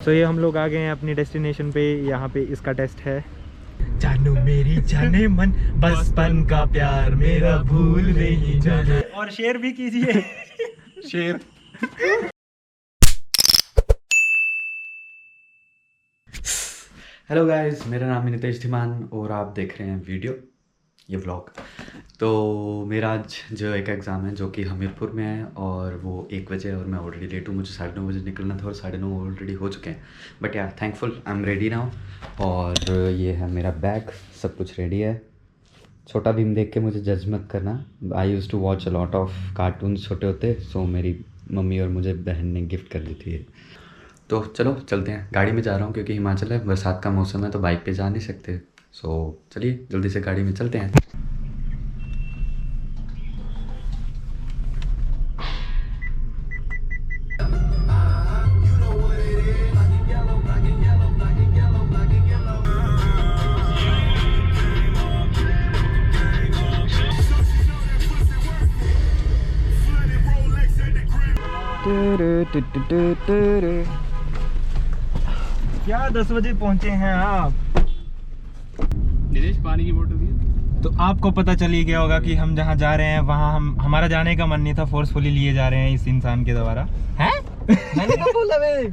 तो ये हम लोग आ गए हैं अपनी डेस्टिनेशन पे। यहाँ पे इसका टेस्ट है। जानू मेरी जाने मन बचपन का प्यार मेरा भूल नहीं जाने। और शेयर भी कीजिए। शेर। हेलो गाइस, मेरा नाम है नितेश धीमान और आप देख रहे हैं ये व्लॉग। तो मेरा आज जो एक एग्ज़ाम है जो कि हमीरपुर में है और वो 1 बजे और मैं ऑलरेडी लेट हूँ। मुझे 9:30 बजे निकलना था और 9:30 ऑलरेडी हो चुके हैं। बट यार thankful I am ready now. और ये है मेरा बैग, सब कुछ रेडी है। छोटा भीम देख के मुझे जज मत करना। I use to watch a lot of cartoons छोटे होते, सो मेरी मम्मी और मुझे बहन ने गिफ्ट कर दी थी। तो चलो चलते हैं। गाड़ी में जा रहा हूँ क्योंकि हिमाचल है, बरसात का मौसम है तो बाइक पे जा नहीं सकते। सो चलिए जल्दी से गाड़ी में चलते हैं। क्या 10 बजे पहुंचे हैं आप? नितेश पानी की बोतल दी। तो आपको पता चल ही गया होगा कि हम जहाँ जा रहे हैं वहाँ हमारा जाने का मन नहीं था, फोर्सफुली लिए जा रहे हैं इस इंसान के द्वारा। हैं? मैंने तो बोला भाई।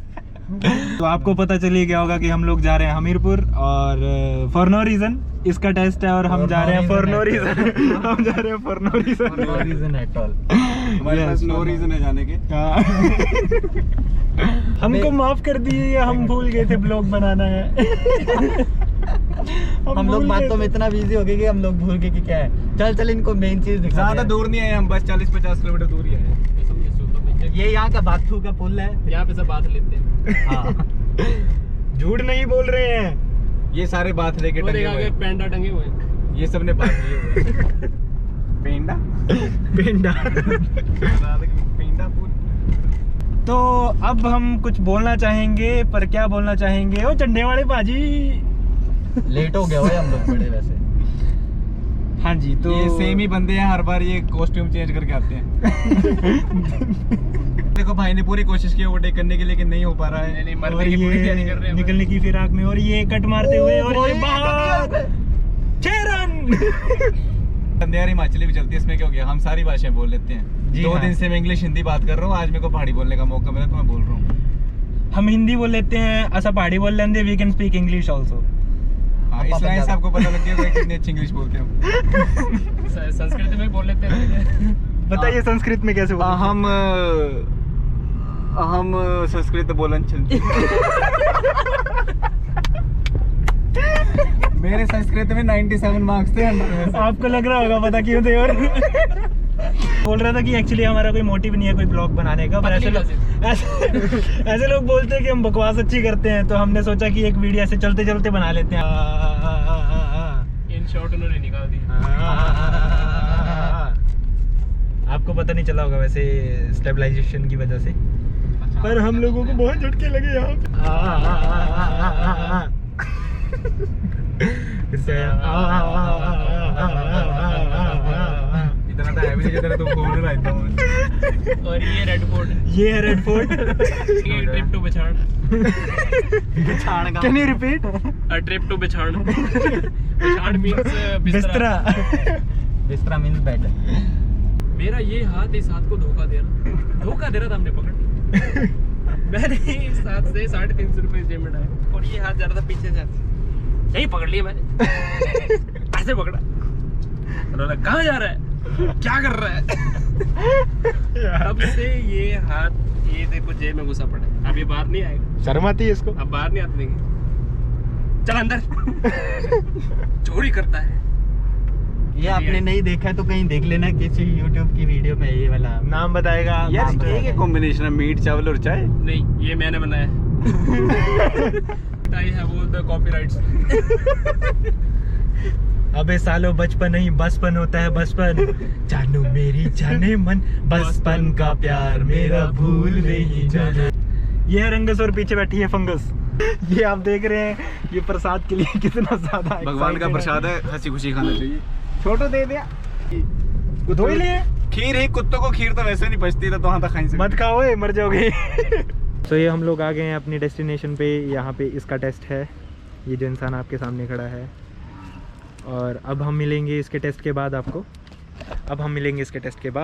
तो आपको पता चल ही गया होगा कि हम लोग जा रहे हैं हमीरपुर और फॉर नो रीजन। इसका टेस्ट है और हम जा रहे हैं फॉर नो रीजन। हम जा रहे हैं for no reason. No reason at all. हमारे पास नो रीजन है जाने के। हमको माफ कर दीजिए, हम भूल गए थे ब्लॉग बनाना है। हम लोग बातों में इतना बिजी हो गए कि हम लोग भूल गए कि क्या है। चल इनको मेन चीज दिखा। ज्यादा दूर नहीं है, हम बस 40-50 किलोमीटर दूर ही है। ये यहाँ का बाथू का पुल है, यहाँ पे सब बात लेते हैं। हाँ। झूठ नहीं बोल रहे हैं। ये सारे बात लेके टंगे हुए हैं। पेंडा टंगे हुए हैं। ये सबने बात लिए हुए हैं। पेंडा पेंडा पेंडा पुल। तो अब हम कुछ बोलना चाहेंगे, पर क्या बोलना चाहेंगे? ओ झंडे वाले बाजी, लेट हो गया हुआ हम लोग बड़े वैसे। हाँ जी। तो ये सेम ही बंदे हैं, हर बार ये कॉस्ट्यूम चेंज करके आते हैं। देखो भाई ने पूरी कोशिश की ओवरटेक करने के लिए, लेकिन नहीं हो पा रहा है। और ये निकलने की फिराक में और ये कट मारते हुए और ये बाहर 6 रन। यार हिमाचली भी चलती है, इसमें क्या हो गया, हम सारी भाषाएं बोल लेते हैं। 2 दिन से मैं इंग्लिश हिंदी बात कर रहा हूँ, आज मेरे को पहाड़ी बोलने का मौका मिला तो मैं बोल रहा हूँ। हम हिंदी बोल लेते हैं, ऐसा पहाड़ी बोल लेते हैं। We can speak English also. हाँ, इस लाइन से आपको पता लग गया कितनी अच्छी इंग्लिश बोलते हो। संस्कृत में बोल लेते हैं। बताइए संस्कृत में कैसे बोलते हैं? हम संस्कृत बोलन चलती। मेरे संस्कृत में 97 मार्क्स थे 100 में से। आपको लग रहा होगा पता क्यों थे। और बोल रहा था कि एक्चुअली हमारा कोई मोटिव नहीं है कोई ब्लॉग बनाने का, पर ऐसे लोग बोलते हैं कि हम बकवास अच्छी करते हैं, तो हमने सोचा कि एक वीडियो ऐसे चलते चलते बना लेते हैं। इन शॉर्ट उन्होंने निकाल दी। आपको पता नहीं चला होगा वैसे स्टेबलाइजेशन की वजह से, पर हम लोगों को बहुत झटके लगे यहाँ इतना तो है भी नहीं जितना तुम बोल रहा था। और ये रेड फोर्ट, ये है रेड फोर्ट। ये ट्रिप टू बिछाड़। Can you repeat? A trip to बिछाड़। बिछाड़ मींस बिस्तरा। बिस्तरा मींस बेड। मेरा ये हाथ इस हाथ को धोखा दे रहा था। हमने पकड़ मैंने इस हाथ से 350 रुपए जेब में डाले और ये हाथ जा रहा था पीछे से। यही पकड़ लिया मैंने। ऐसे पकड़ा, कहाँ जा रहा है, क्या कर रहा है? तब से ये हाथ ये देखो जेब में घुसा पड़ा। अब ये बाहर नहीं आएगा। शर्म आती है इसको। अब बाहर नहीं आते देंगे। चल अंदर। चोरी करता है ये आपने नहीं देखा है तो कहीं देख लेना, किसी YouTube की वीडियो में ये वाला नाम बताएगा। यार ये क्या कॉम्बिनेशन है, मीट चावल और चाय? नहीं, ये मैंने बनाया है। I have all the copyrights। अबे सालो बचपन नहीं बचपन होता है बचपन। जानू मेरी जाने मन बचपन का प्यार मेरा भूल नहीं जाने। ये है रंगस और पीछे बैठी है फंगस। ये आप देख रहे हैं, ये प्रसाद के लिए कितना ज्यादा भगवान का प्रसाद है, हंसी खुशी खाना चाहिए। छोटो दे दिया, धो ही लिए। खीर ही, कुत्तों को खीर तो वैसे नहीं पचती, तो वहां तक खाई से मत खाओ, मर जाओगे। तो ये हम लोग आ गए हैं अपनी डेस्टिनेशन पे। यहाँ पे इसका टेस्ट है, ये जो इंसान आपके सामने खड़ा है। और अब हम मिलेंगे इसके टेस्ट के बाद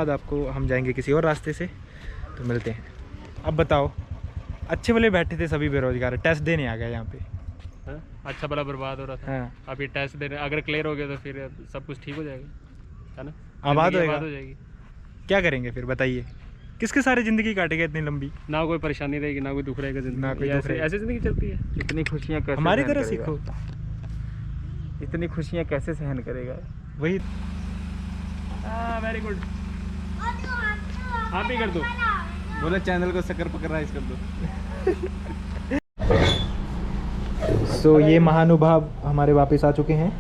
आपको। हम जाएंगे किसी और रास्ते से, तो मिलते हैं। अब बताओ, अच्छे वाले बैठे थे सभी बेरोजगार, टेस्ट देने आ गए यहाँ पे। हाँ? अच्छा भला बर्बाद हो रहा था। हाँ। अभी टेस्ट देने अगर क्लियर हो गया तो फिर सब कुछ ठीक हो जाएगा, है ना? आबाद जिंदगी होएगा। हो जाएगी। क्या करेंगे फिर बताइए, किसके सारे ज़िंदगी काटेगा इतनी लंबी। ना कोई परेशानी रहेगी, ना कोई दुख रहेगा जिंदगी ना में। कोई ये दुख ऐसे रहेगा। ऐसे जिंदगी चलती है। इतनी खुशियाँ कैसे हमारी सहन तरह करेगा? सीखो। इतनी खुशियाँ कैसे सहन करेगा? वही वेरी गुड। आप भी कर दो। बोले चैनल को शक्कर पकड़ राइस कर दो। सो ये महानुभाव हमारे वापस आ चुके हैं।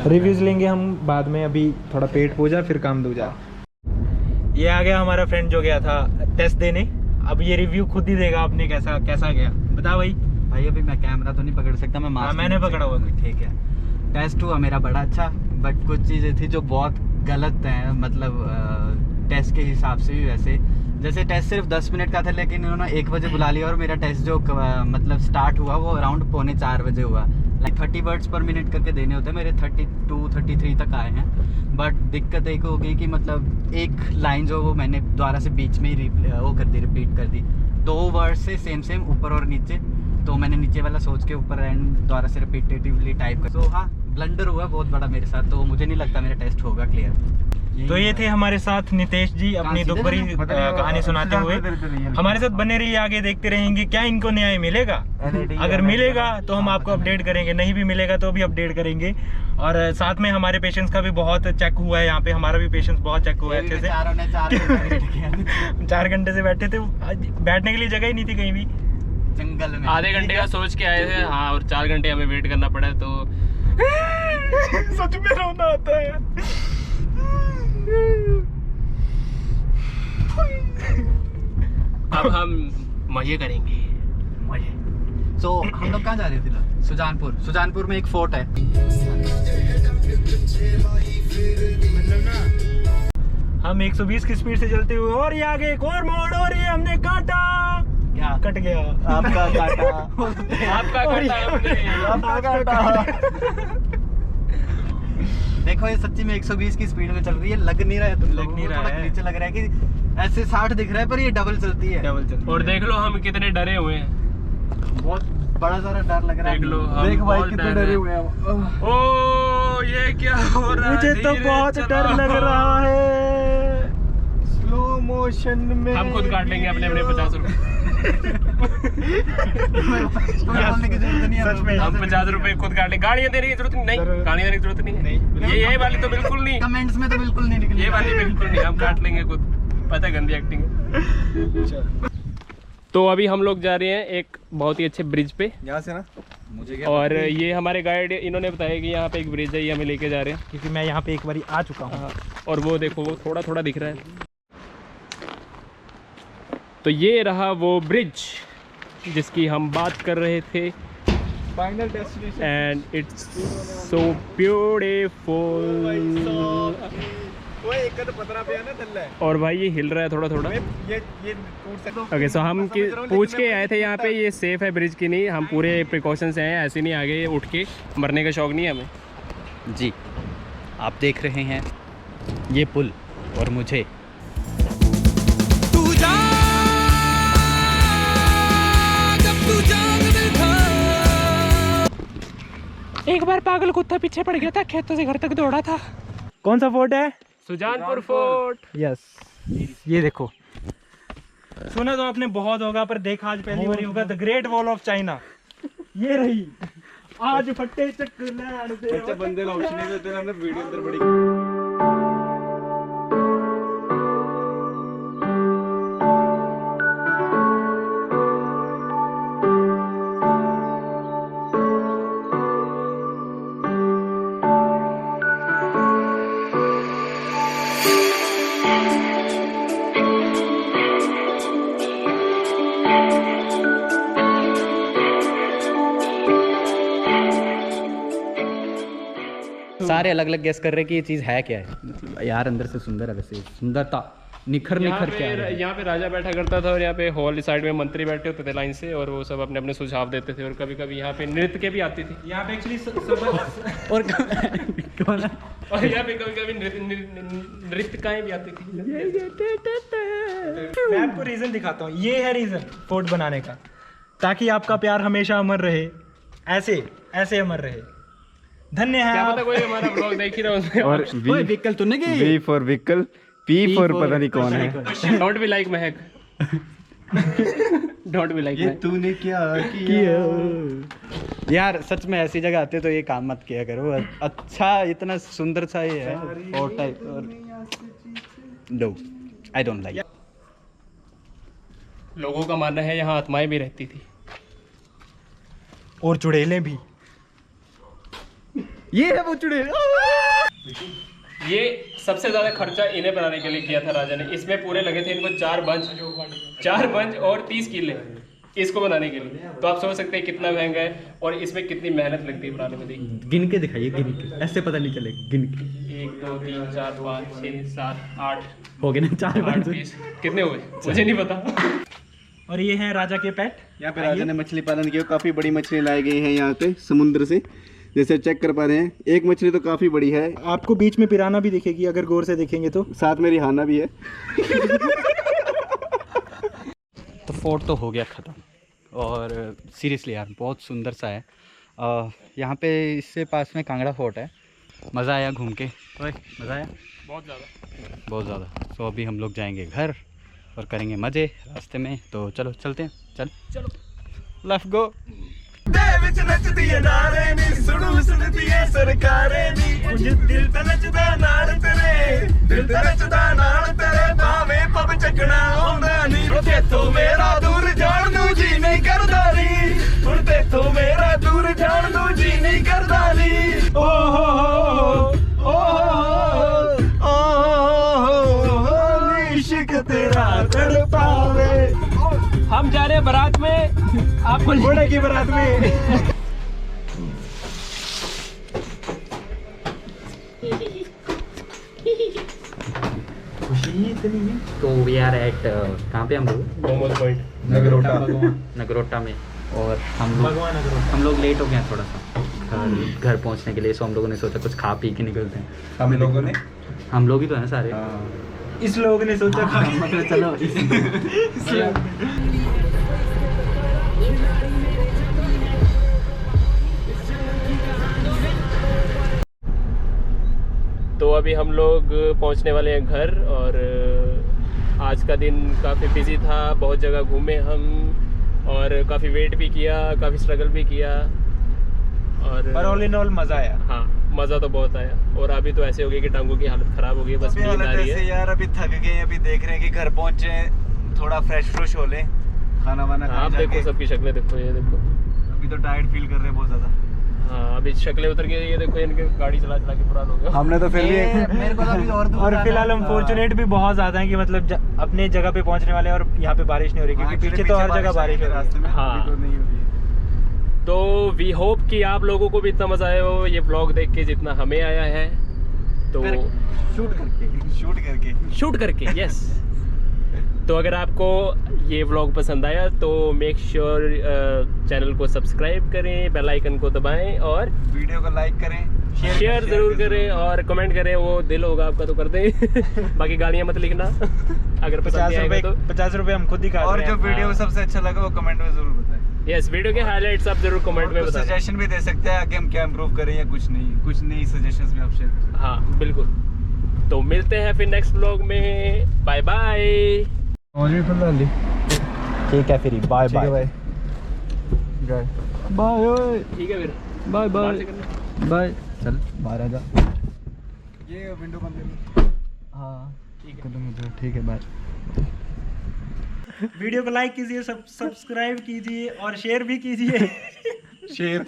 रिव्यूज़ लेंगे हम बाद में, अभी थोड़ा पेट पूजा फिर काम दूजा। ये आ गया हमारा फ्रेंड जो गया था टेस्ट देने। अब ये रिव्यू खुद ही देगा आपने कैसा गया। बता भाई। भाई अभी मैं कैमरा तो नहीं पकड़ सकता, मैं मास्क मैंने पकड़ा हुआ था। ठीक है। टेस्ट हुआ मेरा बड़ा अच्छा, बट कुछ चीज़ें थी जो बहुत गलत हैं, मतलब टेस्ट के हिसाब से भी। वैसे जैसे टेस्ट सिर्फ 10 मिनट का था, लेकिन उन्होंने 1 बजे बुला लिया और मेरा टेस्ट जो मतलब स्टार्ट हुआ वो अराउंड 3:45 बजे हुआ। लाइक 30 वर्ड्स पर मिनट करके देने होते हैं, मेरे 32-33 तक आए हैं। बट दिक्कत एक हो गई कि मतलब एक लाइन जो वो मैंने दोबारा से बीच में ही रिपीट कर दी। 2 वर्ड से सेम ऊपर और नीचे, तो मैंने नीचे वाला सोच के ऊपर एंड दोबारा से रिपीटेटिवली टाइप कर। तो हाँ, ब्लंडर हुआ बहुत बड़ा मेरे साथ, तो मुझे नहीं लगता मेरा टेस्ट होगा क्लियर। तो ये थे हमारे साथ नितेश जी अपनी दुख भरी कहानी सुनाते हुए। हमारे साथ बने रहिए, आगे देखते रहेंगे क्या इनको न्याय मिलेगा। अगर मिलेगा तो हम आपको अपडेट करेंगे, नहीं भी मिलेगा तो भी अपडेट करेंगे। और साथ में हमारे पेशेंस का भी बहुत चेक हुआ है यहाँ पे। हमारा भी पेशेंस बहुत चेक हुआ है अच्छे से। 4 घंटे से बैठे थे, बैठने के लिए जगह ही नहीं थी कहीं भी। जंगल में आधे घंटे का सोच के आए थे, हाँ, और 4 घंटे हमें वेट करना पड़ा। तो सच में रोना आता है। अब हम मजे करेंगे, मजे। तो हम लोग कहाँ जा रहे थे? सुजानपुर में एक फोर्ट है। हम 120 की स्पीड से चलते हुए, और ये आगे एक और मोड़, और ये हमने काटा। क्या कट गया आपका काटा? आपका देखो ये सच्ची में 120 की स्पीड में चल रही है, लग नहीं रहा है। तुम लग लोगों नहीं को रहा थोड़ा है। नीचे लग रहा है कि ऐसे 60 दिख रहा है, पर ये डबल चलती है। डबल चल। और देख लो हम कितने डरे हुए हैं। बहुत बड़ा सारा डर लग रहा है। देख लो हम देख भाई बहुत कितने डरे हुए हैं। ओ ये क्या हो रहा है? मुझे तो धीरे बहुत चलाओ। डर लग रहा है। स्लो मोशन में हम खुद काट लेंगे अपने 50 रुपए। बोलने की जरूरत नहीं है। सच में। हम 50 रुपए खुद काट लेंगे। गाड़ियाँ देने की जरूरत नहीं, गाड़ियाँ देने की जरूरत नहीं। ये वाली तो बिल्कुल नहीं, कमेंट्स में तो बिल्कुल नहीं निकली। ये वाली बिल्कुल नहीं, हम काट लेंगे खुद। पता है गंदी एक्टिंग है। तो अभी हम लोग जा रहे हैं एक बहुत ही अच्छे ब्रिज पे, यहाँ से ना मुझे क्या और ये हमारे गाइड इन्होंने बताया कि यहाँ पे एक ब्रिज है, ये हमें लेके जा रहे हैं। क्योंकि मैं यहाँ पे एक बारी आ चुका हूँ। हाँ, और वो देखो वो थोड़ा थोड़ा दिख रहा है। तो ये रहा वो ब्रिज जिसकी हम बात कर रहे थे, final destination. And it's so beautiful. वो एक तो 15 पे है ना दल्ला है। और भाई ये हिल रहा है थोड़ा थोड़ा। ये टूट सकता। ओके, सो हम पूछ के आए थे यहाँ पे ये सेफ है ब्रिज की नहीं। हम पूरे प्रिकॉशंस हैं, ऐसे नहीं आगे उठ के मरने का शौक नहीं है हमें। जी, आप देख रहे हैं ये पुल और मुझे। एक बार पागल कुत्ता पीछे पड़ गया था, खेतों से घर तक दौड़ा था। कौन सा फोर्ट है? सुजानपुर फोर्ट। यस, ये देखो। सुना तो आपने बहुत होगा, पर देखा आज पहली बार होगा। The great wall of China ये रही। आज फट्टे चक्कर अच्छा बंदे का ऑप्शन नहीं देते, हमने वीडियो अंदर बड़ी। सारे अलग अलग गेस कर रहे हैं कि ये चीज़ है क्या है। यार अंदर से सुंदर है, वैसे सुंदरता निखर निखर के आ रहे हैं। यहाँ पे राजा बैठा करता था और यहाँ पे हॉल साइड में मंत्री बैठे होते थे लाइन से, और वो सब अपने अपने सुझाव देते थे, और कभी कभी यहाँ पे नृत्य भी आती थी। यहाँ पे एक्चुअली और कौन है? और यहाँ पे कभी कभी नृत्यकाएं भी आती थी। मैं आपको रीजन दिखाता हूँ, ये है रीजन फोर्ट बनाने का, ताकि आपका प्यार हमेशा अमर रहे, ऐसे ऐसे अमर रहे। धन्य है क्या आप। पता कोई हमारा ब्लॉग देख ही रहा उसमें। और ओए व्हीकल तूने की? V for vehicle, P for पता नहीं कौन है। Don't be like Mahak, don't be like महक। तूने क्या किया? यार सच में ऐसी जगह आते तो ये काम मत किया करो। अच्छा इतना सुंदर सा ये है और टाइप और नो आई डोंट लाइक। लोगों का मानना है यहाँ आत्माएं भी रहती थी, और चुड़ैलें भी। ये है वो चुड़ैल। ये सबसे ज्यादा खर्चा इन्हें बनाने के लिए किया था राजा ने। इसमें पूरे लगे थे इनको 4 बंच और 30 किले इसको बनाने के लिए। तो आप समझ सकते हैं कितना महंगा है और इसमें कितनी मेहनत लगती है बनाने में। देखिए गिन के दिखाइए, गिन के, ऐसे पता नहीं चलेगा। गिन के 1 2 3 4 5 6 7 8 हो गए ना 4 8 20 कितने हुए मुझे नहीं पता। और ये है राजा के पेट। यहाँ पे राजा ने मछली पालन किया, काफी बड़ी मछली लाई गई है यहाँ पे समुद्र से, जैसे चेक कर पा रहे हैं। एक मछली तो काफी बड़ी है, आपको बीच में पिराना भी दिखेगी अगर गौर से देखेंगे तो। साथ में रिहाना भी है। तो फोर्ट तो हो गया ख़त्म, और सीरियसली यार बहुत सुंदर सा है। यहाँ पे इससे पास में कांगड़ा फोर्ट है। मज़ा आया घूम के। ओए मज़ा आया बहुत ज़्यादा, बहुत ज़्यादा। तो अभी हम लोग जाएंगे घर और करेंगे मज़े रास्ते में। तो चलो चलते हैं, चलो लेट्स गो। हम जा रहे हैं बारात में, आपको घोड़े की बारात में। तो वी आर एट कहाँ पे हम लोग? मोमोज पॉइंट नगरोटा में। और हम लोग लेट हो गए हैं थोड़ा सा घर पहुंचने के लिए। सो हम लोगों ने सोचा कुछ खा पी के निकलते हैं। हम लोगों ने, हम लोग ही तो हैं सारे। इस लोग ने सोचा खा के मतलब चलो तो अभी हम लोग पहुंचने वाले हैं घर। और आज का दिन काफ़ी बिजी था, बहुत जगह घूमे हम और काफ़ी वेट भी किया, काफ़ी स्ट्रगल भी किया। और पर ऑल इन ऑल मजा आया। हाँ मज़ा तो बहुत आया। और अभी तो ऐसे हो गया कि टांगों की हालत ख़राब हो गई, बस नींद आ रही है यार। अभी थक गए, अभी देख रहे हैं कि घर पहुंचे, थोड़ा फ्रेश हो ले, खाना वाना खा आप देखो सबकी शक्लें देखो, ये देखो अभी तो टायर्ड फील कर रहे हैं बहुत ज्यादा। हाँ अभी शक्लें उतर गई, ये देखो इनके गाड़ी चला चला के पुराना हो गया। हमने तो फिर भी मेरे को तो अभी और फिलहाल हम फॉर्चुनेट भी बहुत ज्यादा हैं कि मतलब अपने जगह पे पहुंचने वाले हैं और यहाँ पे बारिश नहीं हो रही, क्योंकि पीछे तो हर जगह बारिश हो रही रास्ते में। हाँ। अभी तो नहीं हो रही है। तो वी होप कि आप लोगों को भी इतना मजा आया हो ये ब्लॉग देख के जितना हमें आया है। तो शूट करके यस। तो अगर आपको ये व्लॉग पसंद आया तो मेक श्योर चैनल को सब्सक्राइब करें, बेल आइकन को दबाएं और वीडियो को लाइक करें, शेयर ज़रूर करें और कमेंट करें। वो दिल होगा आपका तो कर दें। बाकी गालियाँ मत लिखना अगर पसंद आएगा तो। 50 रुपए हम खुद ही काट और रहे जो हैं। वीडियो सबसे अच्छा लगा वो कमेंट में जरूर बताएं। यस वीडियो के हाईलाइट्स आप जरूर कमेंट में बताएं। सजेशन भी दे सकते हैं कि हम क्या इम्प्रूव करें या कुछ नई सजेशंस भी आप शेयर करें। हाँ बिल्कुल। तो मिलते हैं फिर नेक्स्ट व्लॉग में। Bye bye. ठीक है फिर बाय बाय बाय ठीक है फिर बाय बाहर से करना। बाय। चल बाहर आ जा। ये विंडो बंद कर। हाँ ठीक है बाय। वीडियो को लाइक कीजिए, सब्सक्राइब कीजिए और शेयर भी कीजिए। शेयर